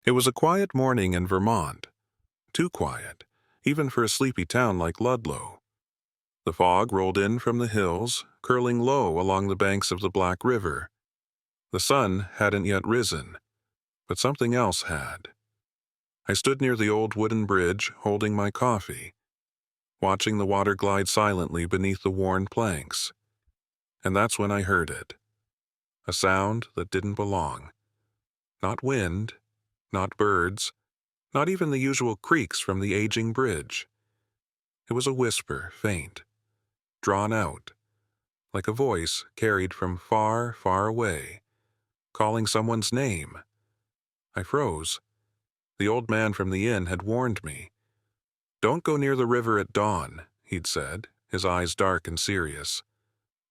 It was a quiet morning in Vermont. Too quiet, even for a sleepy town like Ludlow. The fog rolled in from the hills, curling low along the banks of the Black River. The sun hadn't yet risen, but something else had. I stood near the old wooden bridge, holding my coffee, watching the water glide silently beneath the worn planks. And that's when I heard it. A sound that didn't belong. Not wind, not birds, not even the usual creaks from the aging bridge. It was a whisper, faint, drawn out, like a voice carried from far, far away, calling someone's name. I froze. The old man from the inn had warned me. "Don't go near the river at dawn," he'd said, his eyes dark and serious.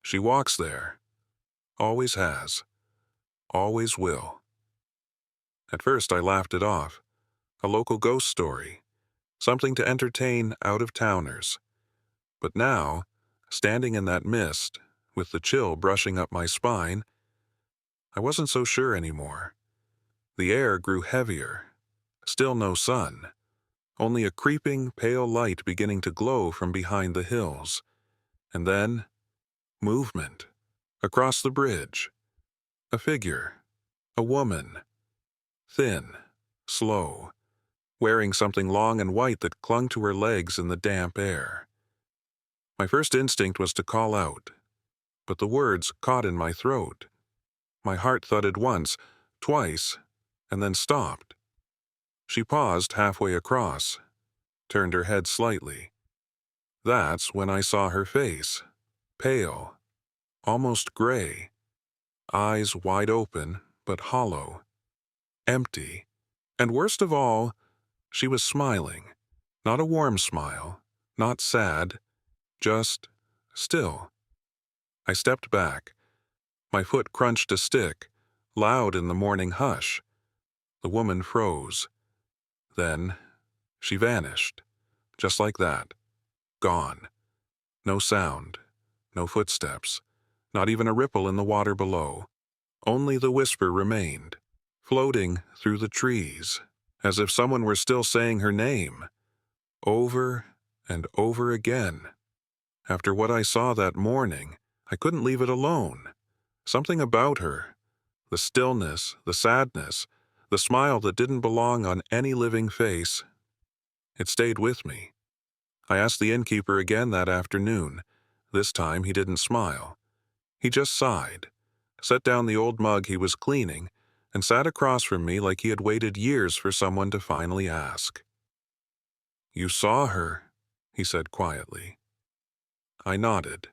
"She walks there. Always has. Always will." At first I laughed it off. A local ghost story. Something to entertain out-of-towners. But now, standing in that mist, with the chill brushing up my spine, I wasn't so sure anymore. The air grew heavier. Still no sun. Only a creeping, pale light beginning to glow from behind the hills. And then, movement. Across the bridge. A figure. A woman. Thin. Slow. Wearing something long and white that clung to her legs in the damp air. My first instinct was to call out, but the words caught in my throat. My heart thudded once, twice, and then stopped. She paused halfway across, turned her head slightly. That's when I saw her face, pale, almost gray, eyes wide open but hollow, empty, and worst of all, she was smiling. Not a warm smile, not sad, just still. I stepped back. My foot crunched a stick, loud in the morning hush. The woman froze. Then she vanished, just like that. Gone. No sound, no footsteps, not even a ripple in the water below. Only the whisper remained, floating through the trees, as if someone were still saying her name, over and over again. After what I saw that morning, I couldn't leave it alone. Something about her, the stillness, the sadness, the smile that didn't belong on any living face, it stayed with me. I asked the innkeeper again that afternoon. This time he didn't smile. He just sighed, set down the old mug he was cleaning, and sat across from me like he had waited years for someone to finally ask. "You saw her," he said quietly. I nodded.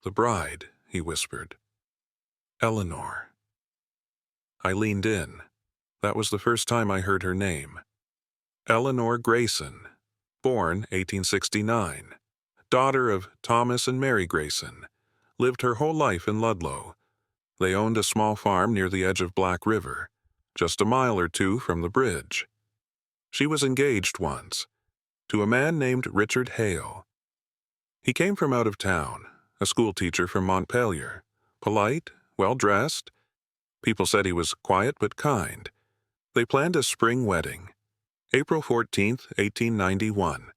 "The bride," he whispered. "Eleanor." I leaned in. That was the first time I heard her name. Eleanor Grayson, born 1869, daughter of Thomas and Mary Grayson, lived her whole life in Ludlow. They owned a small farm near the edge of Black River, just a mile or two from the bridge. She was engaged once, to a man named Richard Hale. He came from out of town, a schoolteacher from Montpelier, polite, well-dressed. People said he was quiet but kind. They planned a spring wedding, April 14th, 1891.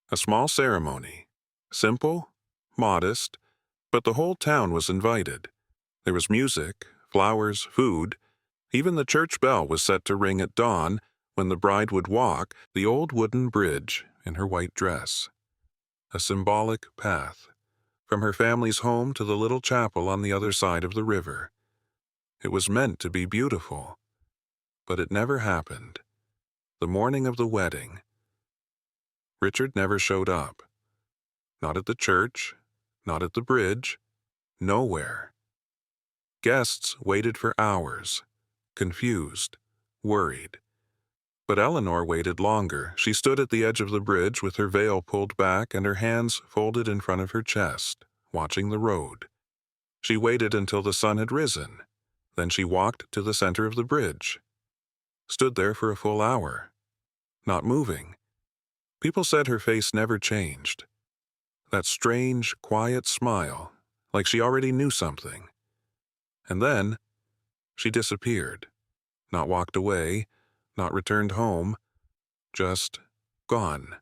A small ceremony, simple, modest, but the whole town was invited. There was music, flowers, food. Even the church bell was set to ring at dawn when the bride would walk the old wooden bridge in her white dress. A symbolic path, from her family's home to the little chapel on the other side of the river. It was meant to be beautiful, but it never happened. The morning of the wedding, Richard never showed up. Not at the church, not at the bridge, nowhere. Guests waited for hours, confused, worried. But Eleanor waited longer. She stood at the edge of the bridge with her veil pulled back and her hands folded in front of her chest, watching the road. She waited until the sun had risen. Then she walked to the center of the bridge. Stood there for a full hour, not moving. People said her face never changed. That strange, quiet smile, like she already knew something. And then, she disappeared. Not walked away, not returned home, just gone.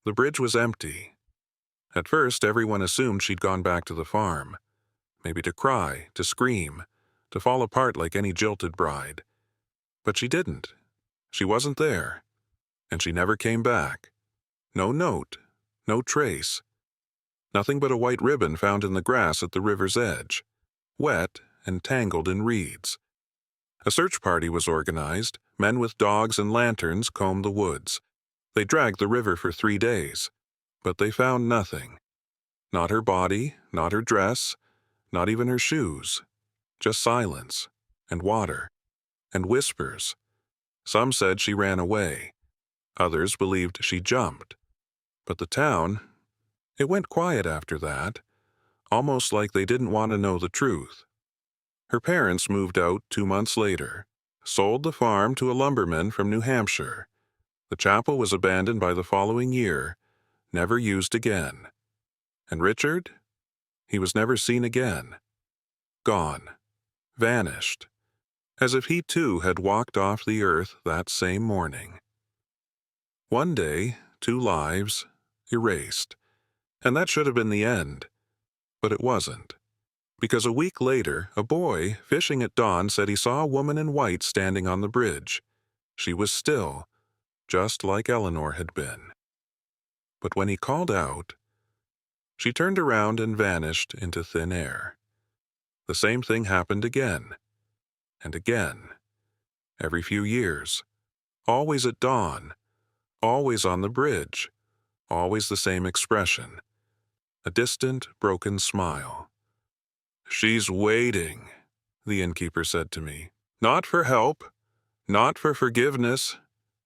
The bridge was empty. At first, everyone assumed she'd gone back to the farm, maybe to cry, to scream, to fall apart like any jilted bride. But she didn't. She wasn't there, and she never came back. No note, no trace. Nothing but a white ribbon found in the grass at the river's edge, wet and tangled in reeds. A search party was organized. Men with dogs and lanterns combed the woods. They dragged the river for 3 days, but they found nothing. Not her body, not her dress, not even her shoes. Just silence, and water, and whispers. Some said she ran away. Others believed she jumped. But the town, it went quiet after that, almost like they didn't want to know the truth. Her parents moved out 2 months later, sold the farm to a lumberman from New Hampshire. The chapel was abandoned by the following year, never used again. And Richard? He was never seen again. Gone. Vanished. As if he too had walked off the earth that same morning. One day, 2 lives, erased. And that should have been the end. But it wasn't. Because a week later, a boy fishing at dawn said he saw a woman in white standing on the bridge. She was still, just like Eleanor had been. But when he called out, she turned around and vanished into thin air. The same thing happened again, and again, every few years, always at dawn, always on the bridge, always the same expression, a distant, broken smile. "She's waiting," the innkeeper said to me. "Not for help, not for forgiveness,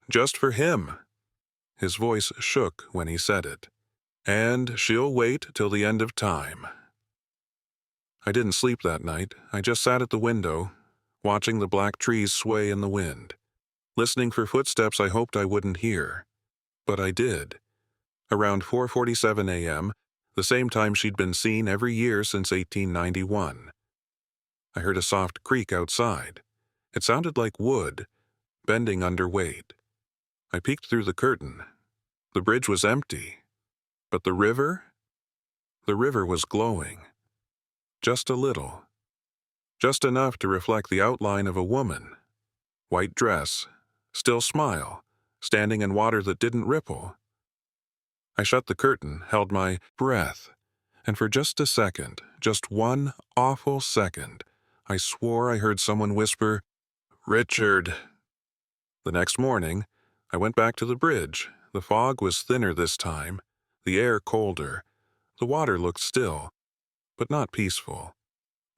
just for him." His voice shook when he said it. "And she'll wait till the end of time." I didn't sleep that night. I just sat at the window, watching the black trees sway in the wind, listening for footsteps I hoped I wouldn't hear. But I did. Around 4:47 a.m., the same time she'd been seen every year since 1891. I heard a soft creak outside. It sounded like wood, bending under weight. I peeked through the curtain. The bridge was empty. But the river? The river was glowing. Just a little. Just enough to reflect the outline of a woman. White dress, still smile, standing in water that didn't ripple. I shut the curtain, held my breath, and for just a second, just one awful second, I swore I heard someone whisper, "Richard." The next morning, I went back to the bridge. The fog was thinner this time, the air colder. The water looked still, but not peaceful.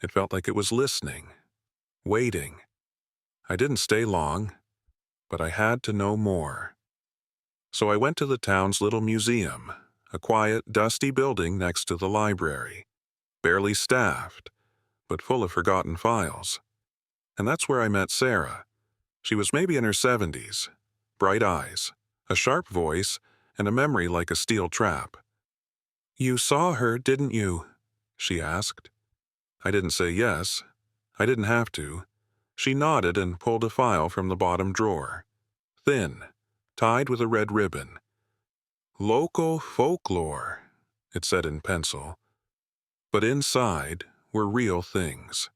It felt like it was listening, waiting. I didn't stay long, but I had to know more. So I went to the town's little museum, a quiet, dusty building next to the library, barely staffed, but full of forgotten files. And that's where I met Sarah. She was maybe in her 70s, bright eyes, a sharp voice, and a memory like a steel trap. "You saw her, didn't you?" she asked. I didn't say yes. I didn't have to. She nodded and pulled a file from the bottom drawer. Thin, tied with a red ribbon. "Local folklore," it said in pencil. But inside were real things.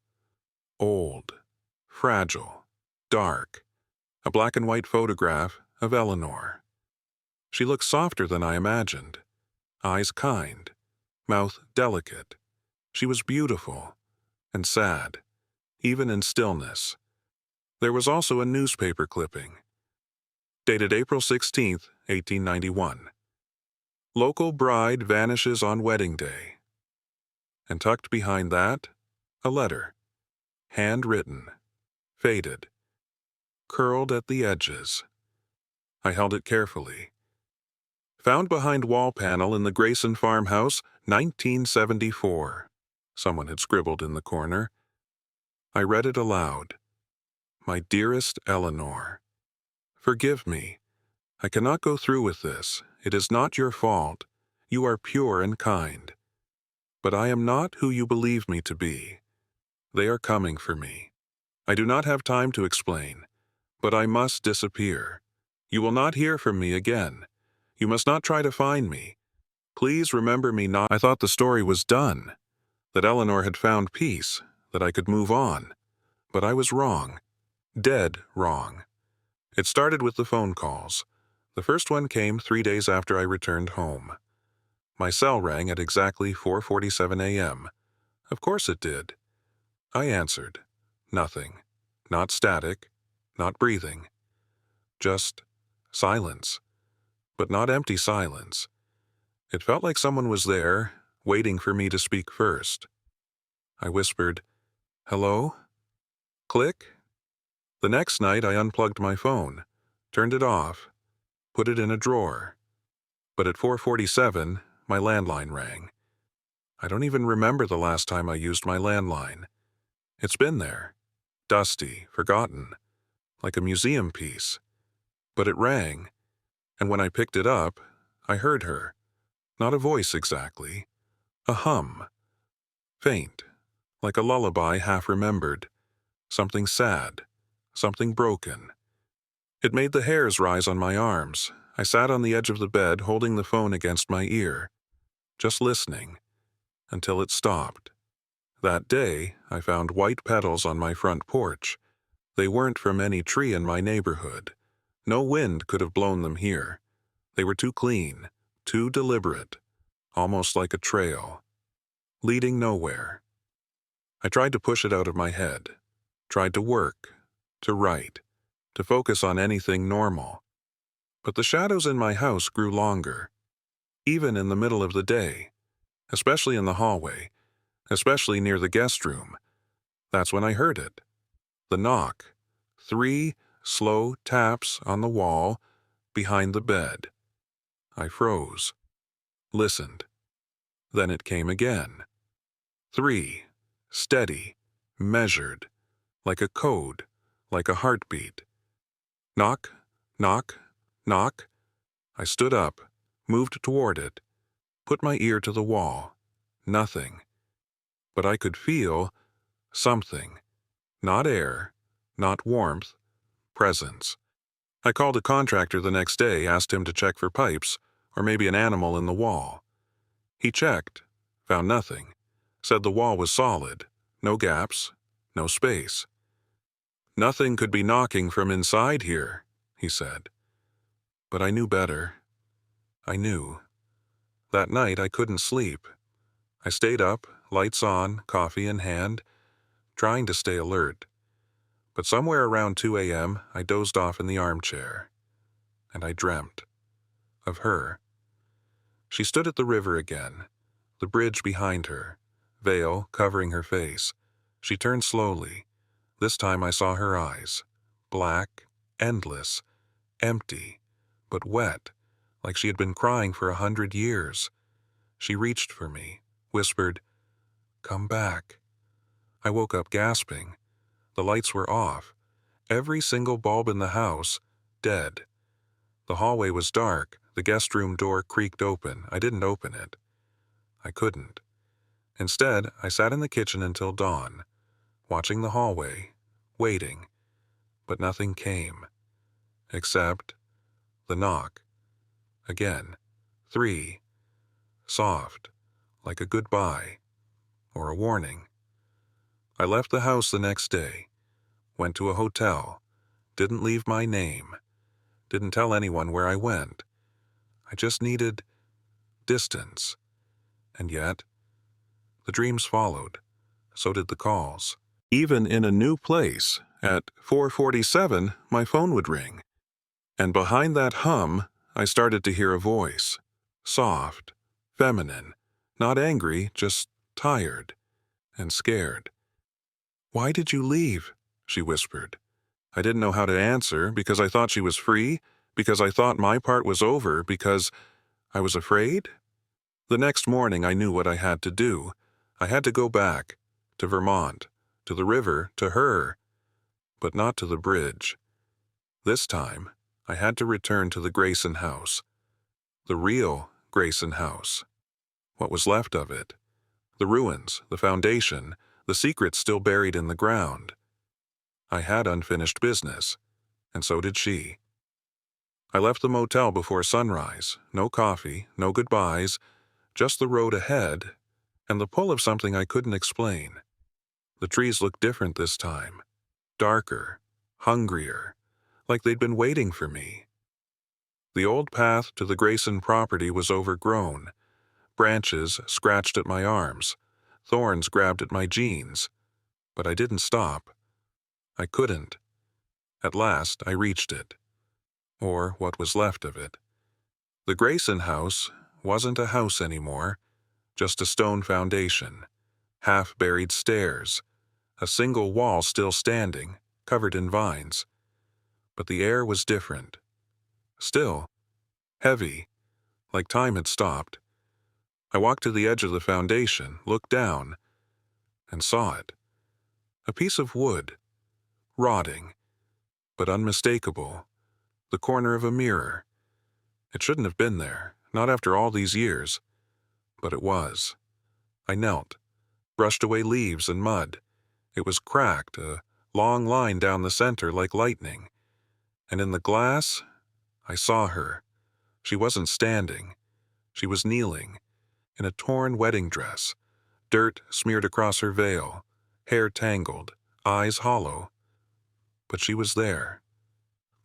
Old, fragile, dark. A black and white photograph of Eleanor. She looked softer than I imagined. Eyes kind, mouth delicate. She was beautiful and sad, even in stillness. There was also a newspaper clipping, dated April 16th, 1891. "Local bride vanishes on wedding day." And tucked behind that, a letter, handwritten, faded, curled at the edges. I held it carefully. "Found behind wall panel in the Grayson farmhouse, 1974. Someone had scribbled in the corner. I read it aloud. "My dearest Eleanor, forgive me. I cannot go through with this. It is not your fault. You are pure and kind. But I am not who you believe me to be. They are coming for me. I do not have time to explain, But I must disappear. You will not hear from me again. You must not try to find me. Please remember me not. I thought the story was done, that Eleanor had found peace, that I could move on. But I was wrong. Dead wrong. It started with the phone calls. The first one came 3 days after I returned home. My cell rang at exactly 4:47 a.m. Of course it did. I answered. Nothing. Not static. Not breathing. Just silence. But not empty silence. It felt like someone was there, waiting for me to speak first. I whispered, "Hello?" Click. The next night I unplugged my phone, turned it off, put it in a drawer. But at 4:47, my landline rang. I don't even remember the last time I used my landline. It's been there, dusty, forgotten, like a museum piece. But it rang, and when I picked it up, I heard her. Not a voice exactly. A hum. Faint, like a lullaby half remembered. Something sad. Something broken. It made the hairs rise on my arms. I sat on the edge of the bed holding the phone against my ear, just listening, until it stopped. That day, I found white petals on my front porch. They weren't from any tree in my neighborhood. No wind could have blown them here. They were too clean, too deliberate, almost like a trail, leading nowhere. I tried to push it out of my head, tried to work, to write, to focus on anything normal. But the shadows in my house grew longer, even in the middle of the day, especially in the hallway, especially near the guest room. That's when I heard it. The knock. 3 slow taps on the wall behind the bed. I froze, listened. Then it came again. 3, steady, measured, like a code, like a heartbeat. Knock, knock, knock. I stood up, moved toward it, put my ear to the wall. Nothing. But I could feel something. Not air, not warmth, presence. I called a contractor the next day, asked him to check for pipes, or maybe an animal in the wall. He checked, found nothing, said the wall was solid, no gaps, no space. Nothing could be knocking from inside here, he said. But I knew better. I knew. That night I couldn't sleep. I stayed up, lights on, coffee in hand, trying to stay alert. But somewhere around 2 a.m., I dozed off in the armchair. And I dreamt. Of her. She stood at the river again, the bridge behind her, veil covering her face. She turned slowly. This time I saw her eyes. Black, endless, empty, but wet, like she had been crying for 100 years. She reached for me, whispered, "Come back." I woke up gasping. The lights were off. Every single bulb in the house, dead. The hallway was dark. The guest room door creaked open. I didn't open it. I couldn't. Instead, I sat in the kitchen until dawn, watching the hallway, waiting. But nothing came. Except the knock. Again. 3. Soft, like a goodbye, or a warning. I left the house the next day, went to a hotel, didn't leave my name, didn't tell anyone where I went. I just needed distance. And yet, the dreams followed. So did the calls. Even in a new place, at 4:47, my phone would ring. And behind that hum, I started to hear a voice. Soft, feminine, not angry, just tired and scared. "Why did you leave?" she whispered. I didn't know how to answer, because I thought she was free, because I thought my part was over, because I was afraid. The next morning I knew what I had to do. I had to go back, to Vermont, to the river, to her, but not to the bridge. This time, I had to return to the Grayson house. The real Grayson house. What was left of it. The ruins, the foundation, the secrets still buried in the ground. I had unfinished business, and so did she. I left the motel before sunrise. No coffee, no goodbyes, just the road ahead, and the pull of something I couldn't explain. The trees looked different this time. Darker, hungrier, like they'd been waiting for me. The old path to the Grayson property was overgrown. Branches scratched at my arms. Thorns grabbed at my jeans. But I didn't stop. I couldn't. At last, I reached it. Or what was left of it. The Grayson house wasn't a house anymore, just a stone foundation, half-buried stairs, a single wall still standing, covered in vines. But the air was different. Still, heavy, like time had stopped. I walked to the edge of the foundation, looked down, and saw it. A piece of wood, rotting, but unmistakable, the corner of a mirror. It shouldn't have been there, not after all these years, but it was. I knelt, brushed away leaves and mud. It was cracked, a long line down the center like lightning. And in the glass, I saw her. She wasn't standing. She was kneeling, in a torn wedding dress, dirt smeared across her veil, hair tangled, eyes hollow. But she was there,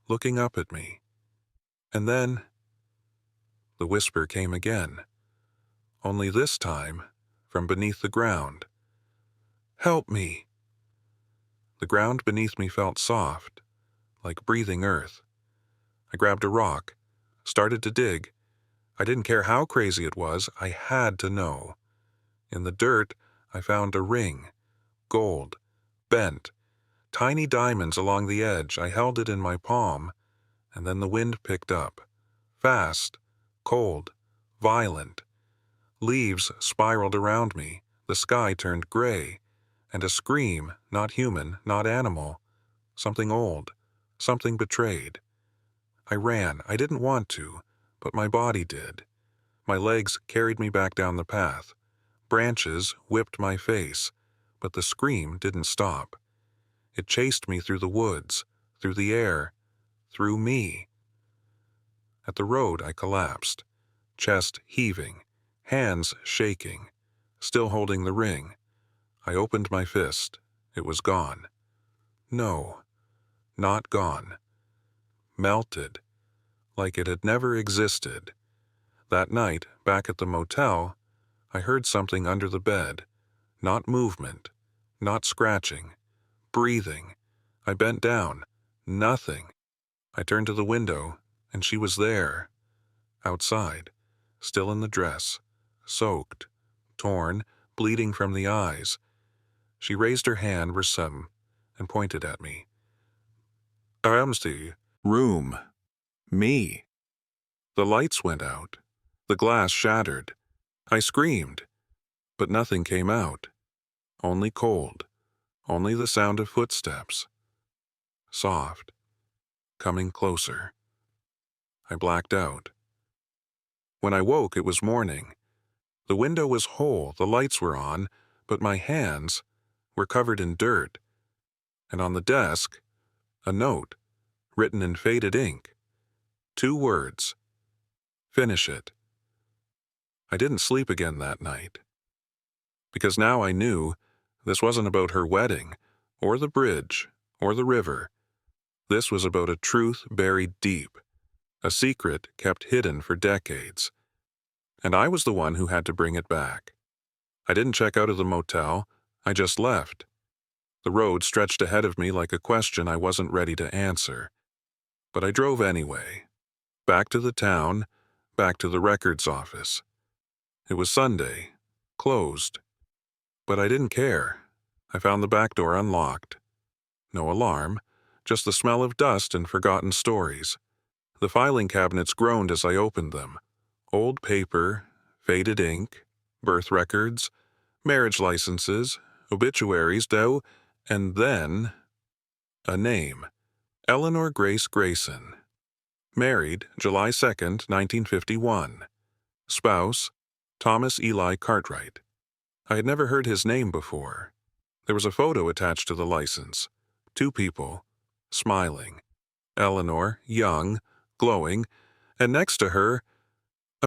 looking up at me. And then the whisper came again, only this time from beneath the ground. "Help me." The ground beneath me felt soft, like breathing earth. I grabbed a rock, started to dig. I didn't care how crazy it was, I had to know. In the dirt, I found a ring, gold, bent, tiny diamonds along the edge. I held it in my palm, and then the wind picked up. Fast, cold, violent. Leaves spiraled around me, the sky turned gray, and a scream, not human, not animal, something old, something betrayed. I ran. I didn't want to, but my body did. My legs carried me back down the path. Branches whipped my face, but the scream didn't stop. It chased me through the woods, through the air, through me. At the road, I collapsed, chest heaving, hands shaking, still holding the ring. I opened my fist. It was gone. No, not gone. Melted, like it had never existed. That night, back at the motel, I heard something under the bed. Not movement, not scratching, breathing. I bent down. Nothing. I turned to the window, and she was there. Outside, still in the dress, soaked, torn, bleeding from the eyes. She raised her hand, Rasem, and pointed at me. "Ramsey, room. Me." The lights went out. The glass shattered. I screamed, but nothing came out. Only cold. Only the sound of footsteps. Soft. Coming closer. I blacked out. When I woke, it was morning. The window was whole, the lights were on, but my hands were covered in dirt. And on the desk, a note, written in faded ink. 2 words. Finish it. I didn't sleep again that night. Because now I knew this wasn't about her wedding, or the bridge, or the river. This was about a truth buried deep, a secret kept hidden for decades. And I was the one who had to bring it back. I didn't check out of the motel, I just left. The road stretched ahead of me like a question I wasn't ready to answer. But I drove anyway. Back to the town, back to the records office. It was Sunday, closed. But I didn't care. I found the back door unlocked. No alarm, just the smell of dust and forgotten stories. The filing cabinets groaned as I opened them. Old paper, faded ink, birth records, marriage licenses, obituaries, and then a name. Eleanor Grace Grayson. Married July 2nd, 1951. Spouse, Thomas Eli Cartwright. I had never heard his name before. There was a photo attached to the license. 2 people, smiling. Eleanor, young, glowing, and next to her,